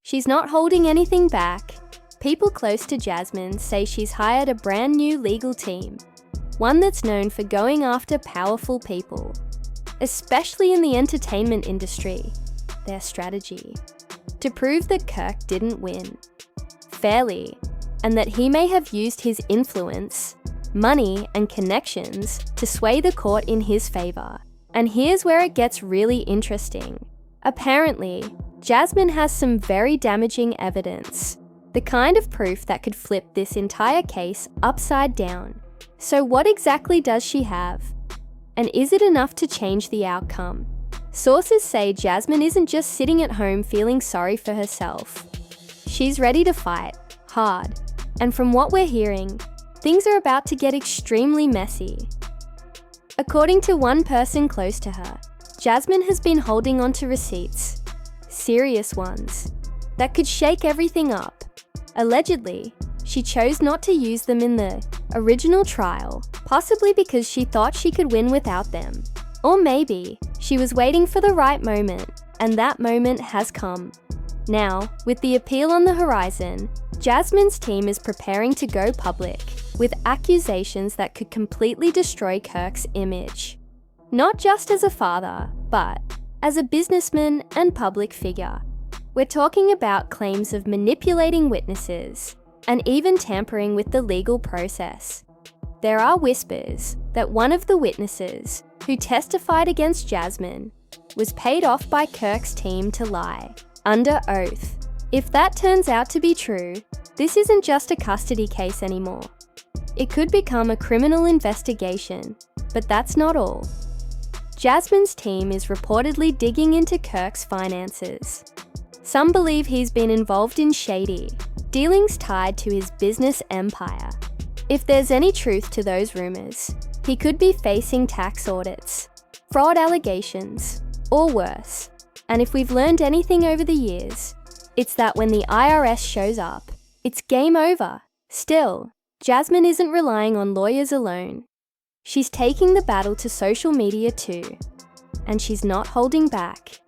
She's not holding anything back. People close to Jasmine say she's hired a brand new legal team, one that's known for going after powerful people, especially in the entertainment industry. Their strategy: to prove that Kirk didn't win fairly, and that he may have used his influence, money, and connections to sway the court in his favor. And here's where it gets really interesting. Apparently, Jasmine has some very damaging evidence, the kind of proof that could flip this entire case upside down. So what exactly does she have? And is it enough to change the outcome? Sources say Jasmine isn't just sitting at home feeling sorry for herself. She's ready to fight, hard. And from what we're hearing, things are about to get extremely messy. According to one person close to her, Jasmine has been holding on to receipts, serious ones, that could shake everything up. Allegedly, she chose not to use them in the original trial, possibly because she thought she could win without them. Or maybe she was waiting for the right moment, and that moment has come. Now, with the appeal on the horizon, Jasmine's team is preparing to go public with accusations that could completely destroy Kirk's image. Not just as a father, but as a businessman and public figure. We're talking about claims of manipulating witnesses and even tampering with the legal process. There are whispers that one of the witnesses who testified against Jasmine was paid off by Kirk's team to lie under oath. If that turns out to be true, this isn't just a custody case anymore. It could become a criminal investigation, but that's not all. Jasmine's team is reportedly digging into Kirk's finances. Some believe he's been involved in shady dealings tied to his business empire. If there's any truth to those rumors, he could be facing tax audits, fraud allegations, or worse. And if we've learned anything over the years, it's that when the IRS shows up, it's game over. Still, Jasmine isn't relying on lawyers alone. She's taking the battle to social media too, and she's not holding back.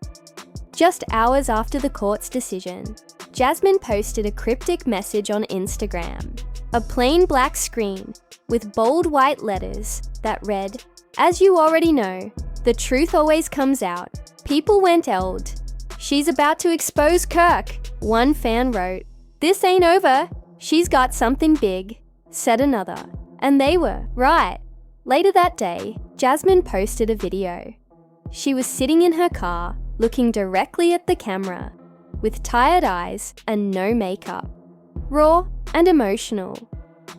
Just hours after the court's decision, Jasmine posted a cryptic message on Instagram, a plain black screen with bold white letters that read, "As you already know, the truth always comes out. People went eld. She's about to expose Kirk." One fan wrote, "This ain't over. She's got something big," said another. And they were right. Later that day, Jasmine posted a video. She was sitting in her car, looking directly at the camera, with tired eyes and no makeup. Raw and emotional.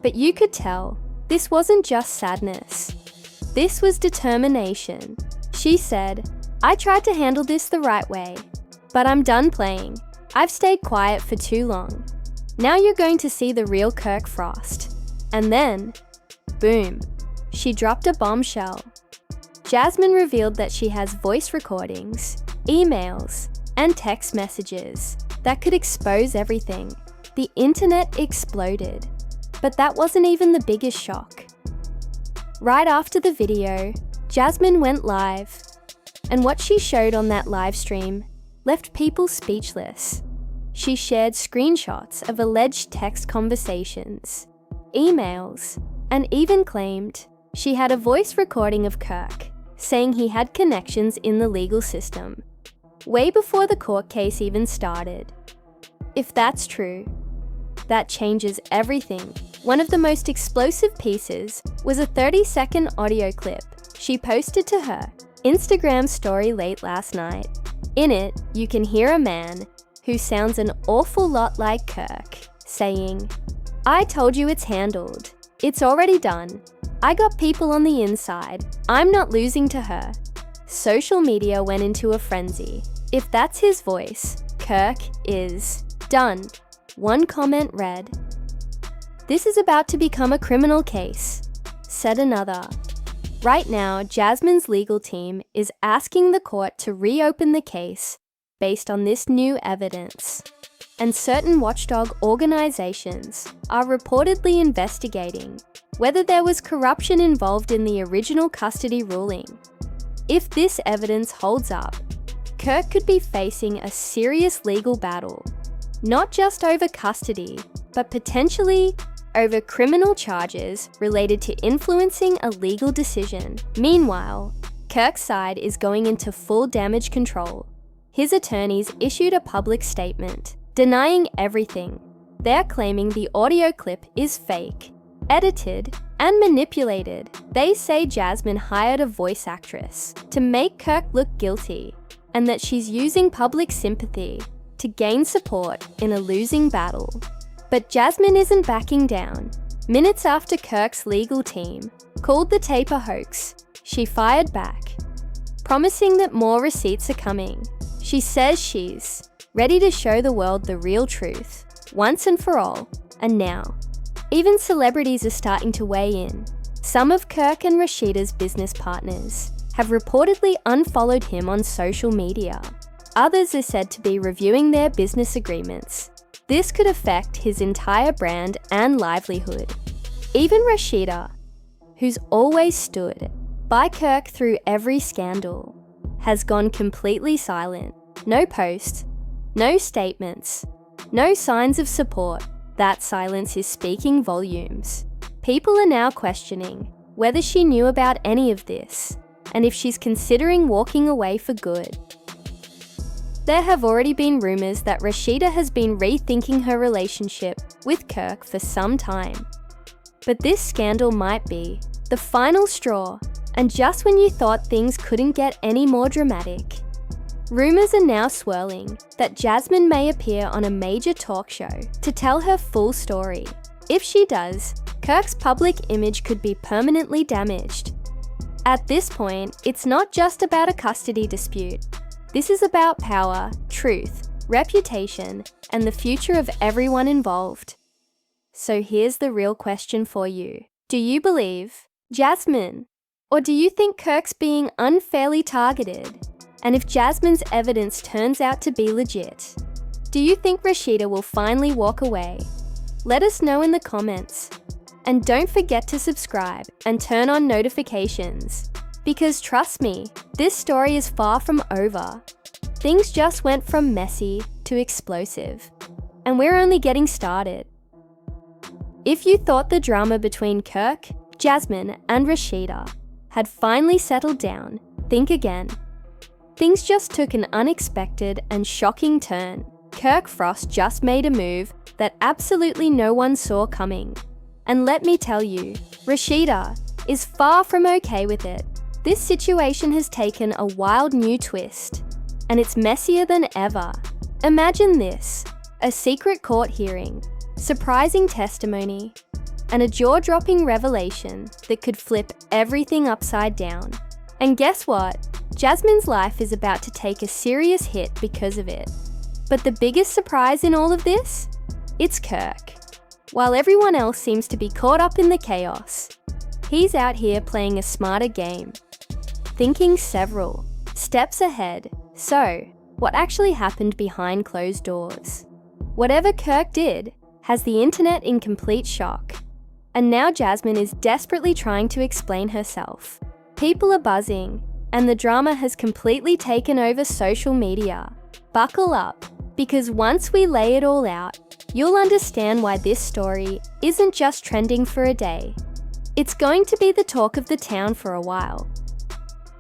But you could tell, this wasn't just sadness. This was determination. She said, "I tried to handle this the right way, but I'm done playing. I've stayed quiet for too long. Now you're going to see the real Kirk Frost." And then, boom, she dropped a bombshell. Jasmine revealed that she has voice recordings, emails, and text messages that could expose everything. The internet exploded. But that wasn't even the biggest shock. Right after the video, Jasmine went live, and what she showed on that live stream left people speechless. She shared screenshots of alleged text conversations, emails, and even claimed she had a voice recording of Kirk saying he had connections in the legal system, way before the court case even started. If that's true, that changes everything. One of the most explosive pieces was a 30-second audio clip she posted to her Instagram story late last night. In it, you can hear a man who sounds an awful lot like Kirk saying, "I told you it's handled. It's already done. I got people on the inside. I'm not losing to her." Social media went into a frenzy. If that's his voice, Kirk is done. One comment read, "This is about to become a criminal case," said another. Right now, Jasmine's legal team is asking the court to reopen the case based on this new evidence. And certain watchdog organizations are reportedly investigating whether there was corruption involved in the original custody ruling. If this evidence holds up, Kirk could be facing a serious legal battle. not just over custody, but potentially over criminal charges related to influencing a legal decision. Meanwhile, Kirk's side is going into full damage control. His attorneys issued a public statement denying everything. They're claiming the audio clip is fake, edited, and manipulated. They say Jasmine hired a voice actress to make Kirk look guilty, and that she's using public sympathy to gain support in a losing battle. But Jasmine isn't backing down. Minutes after Kirk's legal team called the tape a hoax, she fired back, promising that more receipts are coming. She says she's ready to show the world the real truth, once and for all, and now. Even celebrities are starting to weigh in. Some of Kirk and Rashida's business partners have reportedly unfollowed him on social media. Others are said to be reviewing their business agreements. This could affect his entire brand and livelihood. Even Rashida, who's always stood by Kirk through every scandal, has gone completely silent. No posts, no statements, no signs of support. That silence is speaking volumes. People are now questioning whether she knew about any of this, and if she's considering walking away for good. There have already been rumours that Rashida has been rethinking her relationship with Kirk for some time. But this scandal might be the final straw, and just when you thought things couldn't get any more dramatic. Rumours are now swirling that Jasmine may appear on a major talk show to tell her full story. If she does, Kirk's public image could be permanently damaged. At this point, it's not just about a custody dispute. This is about power, truth, reputation, and the future of everyone involved. So here's the real question for you. Do you believe Jasmine? Or do you think Kirk's being unfairly targeted? And if Jasmine's evidence turns out to be legit, do you think Rashida will finally walk away? Let us know in the comments. And don't forget to subscribe and turn on notifications. Because trust me, this story is far from over. Things just went from messy to explosive. And we're only getting started. If you thought the drama between Kirk, Jasmine, and Rashida had finally settled down, think again. Things just took an unexpected and shocking turn. Kirk Frost just made a move that absolutely no one saw coming. And let me tell you, Rashida is far from okay with it. This situation has taken a wild new twist, and it's messier than ever. Imagine this: a secret court hearing, surprising testimony, and a jaw-dropping revelation that could flip everything upside down. And guess what? Jasmine's life is about to take a serious hit because of it. But the biggest surprise in all of this? It's Kirk. While everyone else seems to be caught up in the chaos, he's out here playing a smarter game, thinking several steps ahead. So, what actually happened behind closed doors? Whatever Kirk did has the internet in complete shock. And now Jasmine is desperately trying to explain herself. People are buzzing, and the drama has completely taken over social media. Buckle up, because once we lay it all out, you'll understand why this story isn't just trending for a day. It's going to be the talk of the town for a while.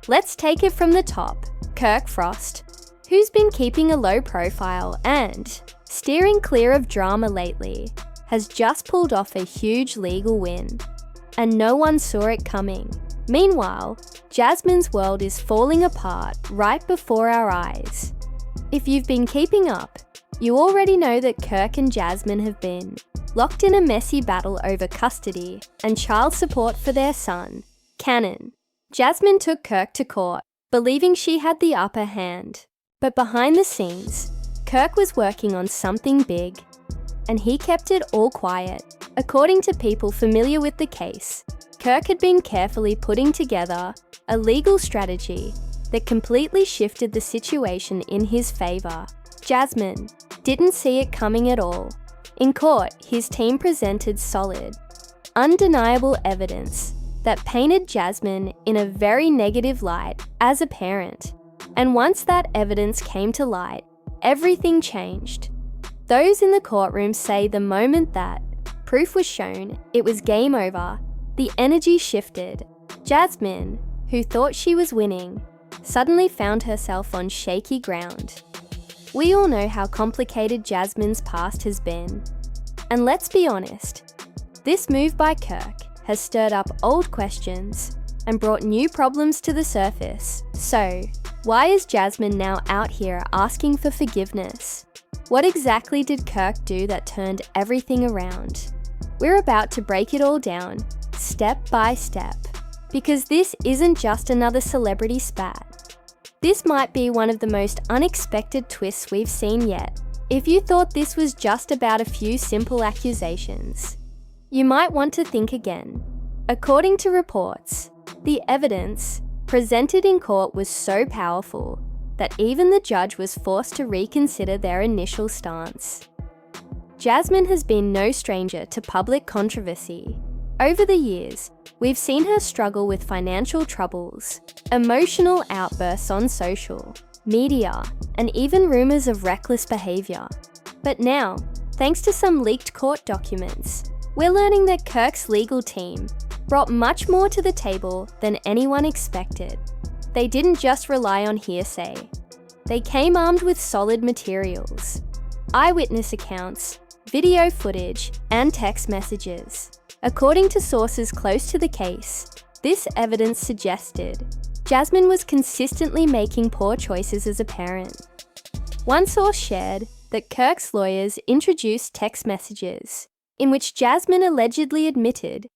Let's take it from the top. Kirk Frost, who's been keeping a low profile and steering clear of drama lately, has just pulled off a huge legal win. And no one saw it coming. Meanwhile, Jasmine's world is falling apart right before our eyes. If you've been keeping up, you already know that Kirk and Jasmine have been locked in a messy battle over custody and child support for their son, Cannon. Jasmine took Kirk to court, believing she had the upper hand. But behind the scenes, Kirk was working on something big, and he kept it all quiet. According to people familiar with the case, Kirk had been carefully putting together a legal strategy that completely shifted the situation in his favour. Jasmine didn't see it coming at all. In court, his team presented solid, undeniable evidence that painted Jasmine in a very negative light as a parent. And once that evidence came to light, everything changed. Those in the courtroom say the moment that proof was shown, it was game over. The energy shifted. Jasmine, who thought she was winning, suddenly found herself on shaky ground. We all know how complicated Jasmine's past has been. And let's be honest, this move by Kirk has stirred up old questions and brought new problems to the surface. So, why is Jasmine now out here asking for forgiveness? What exactly did Kirk do that turned everything around? We're about to break it all down, step by step, because this isn't just another celebrity spat. This might be one of the most unexpected twists we've seen yet. If you thought this was just about a few simple accusations, you might want to think again. According to reports, the evidence presented in court was so powerful that even the judge was forced to reconsider their initial stance. Jasmine has been no stranger to public controversy. Over the years, we've seen her struggle with financial troubles, emotional outbursts on social media, and even rumors of reckless behavior. But now, thanks to some leaked court documents, we're learning that Kirk's legal team brought much more to the table than anyone expected. They didn't just rely on hearsay. They came armed with solid materials, eyewitness accounts, video footage, and text messages. According to sources close to the case, this evidence suggested Jasmine was consistently making poor choices as a parent. One source shared that Kirk's lawyers introduced text messages in which Jasmine allegedly admitted